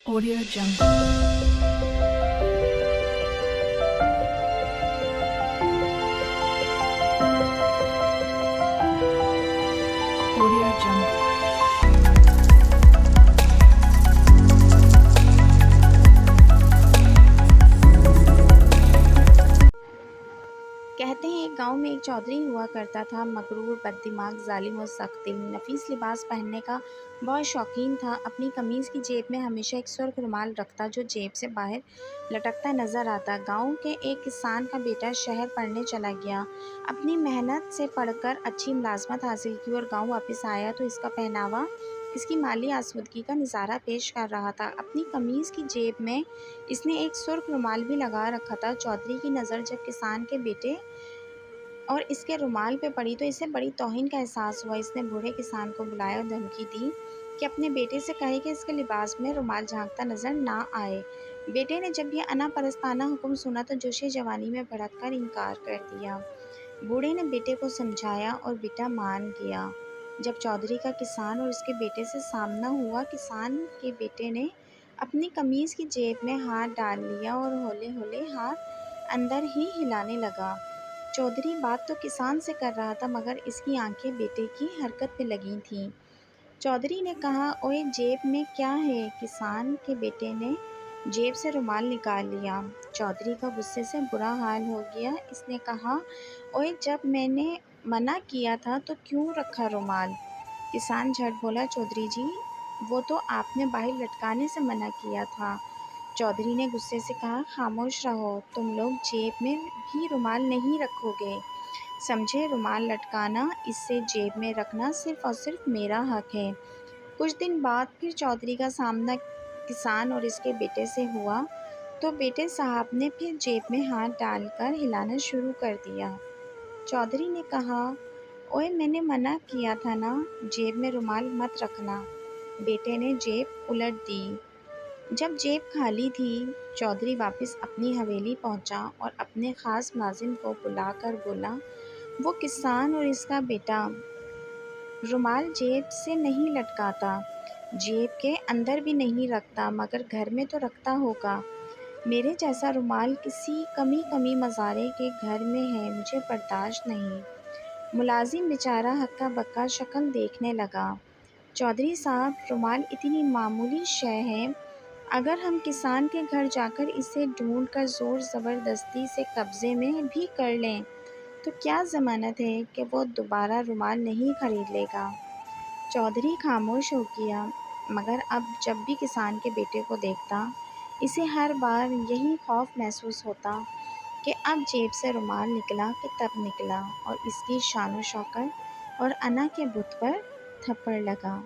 Audio Jungle. Audio Jungle. कहते हैं एक गांव में एक चौधरी हुआ करता था। मगरूर, बददिमाग, जालिम और सख्त दिल। नफीस लिबास पहनने का बहुत शौकीन था। अपनी कमीज़ की जेब में हमेशा एक सुर्ख रुमाल रखता जो जेब से बाहर लटकता नज़र आता। गांव के एक किसान का बेटा शहर पढ़ने चला गया। अपनी मेहनत से पढ़कर अच्छी मुलाजमत हासिल की और गाँव वापस आया तो इसका पहनावा इसकी माली आसूदगी का नज़ारा पेश कर रहा था। अपनी कमीज़ की जेब में इसने एक सुर्ख रुमाल भी लगा रखा था। चौधरी की नज़र जब किसान के बेटे और इसके रुमाल पे पड़ी तो इसे बड़ी तौहीन का एहसास हुआ। इसने बूढ़े किसान को बुलाया और धमकी दी कि अपने बेटे से कहे कि इसके लिबास में रुमाल झांकता नजर ना आए। बेटे ने जब यह अना परस्ताना हुक्म सुना तो जोशे जवानी में भड़क कर इनकार कर दिया। बूढ़े ने बेटे को समझाया और बेटा मान गया। जब चौधरी का किसान और उसके बेटे से सामना हुआ, किसान के बेटे ने अपनी कमीज़ की जेब में हाथ डाल लिया और हौले हौले हाथ अंदर ही हिलाने लगा। चौधरी बात तो किसान से कर रहा था मगर इसकी आंखें बेटे की हरकत पे लगी थीं। चौधरी ने कहा, ओए जेब में क्या है? किसान के बेटे ने जेब से रुमाल निकाल लिया। चौधरी का गुस्से से बुरा हाल हो गया। इसने कहा, ओए जब मैंने मना किया था तो क्यों रखा रुमाल? किसान झट बोला, चौधरी जी वो तो आपने बाहर लटकाने से मना किया था। चौधरी ने गुस्से से कहा, खामोश रहो, तुम लोग जेब में भी रुमाल नहीं रखोगे, समझे? रुमाल लटकाना, इससे जेब में रखना सिर्फ और सिर्फ मेरा हक है। कुछ दिन बाद फिर चौधरी का सामना किसान और इसके बेटे से हुआ तो बेटे साहब ने फिर जेब में हाथ डालकर हिलाना शुरू कर दिया। चौधरी ने कहा, ओए मैंने मना किया था ना, जेब में रुमाल मत रखना। बेटे ने जेब उलट दी। जब जेब खाली थी, चौधरी वापस अपनी हवेली पहुंचा और अपने ख़ास मुलाजिम को बुलाकर बोला, वो किसान और इसका बेटा रुमाल जेब से नहीं लटकाता, जेब के अंदर भी नहीं रखता, मगर घर में तो रखता होगा। मेरे जैसा रुमाल किसी कमी मज़ारे के घर में है, मुझे बर्दाश्त नहीं। मुलाजिम बेचारा हक्का बक्का शक्ल देखने लगा। चौधरी साहब, रुमाल इतनी मामूली शय है, अगर हम किसान के घर जाकर इसे ढूंढ कर ज़ोर ज़बरदस्ती से कब्ज़े में भी कर लें तो क्या ज़मानत है कि वो दोबारा रुमाल नहीं खरीद लेगा? चौधरी खामोश हो गया, मगर अब जब भी किसान के बेटे को देखता, इसे हर बार यही खौफ महसूस होता कि अब जेब से रुमाल निकला कि तब निकला और इसकी शान-ओ-शौकत और अना के बुत पर थप्पड़ लगा।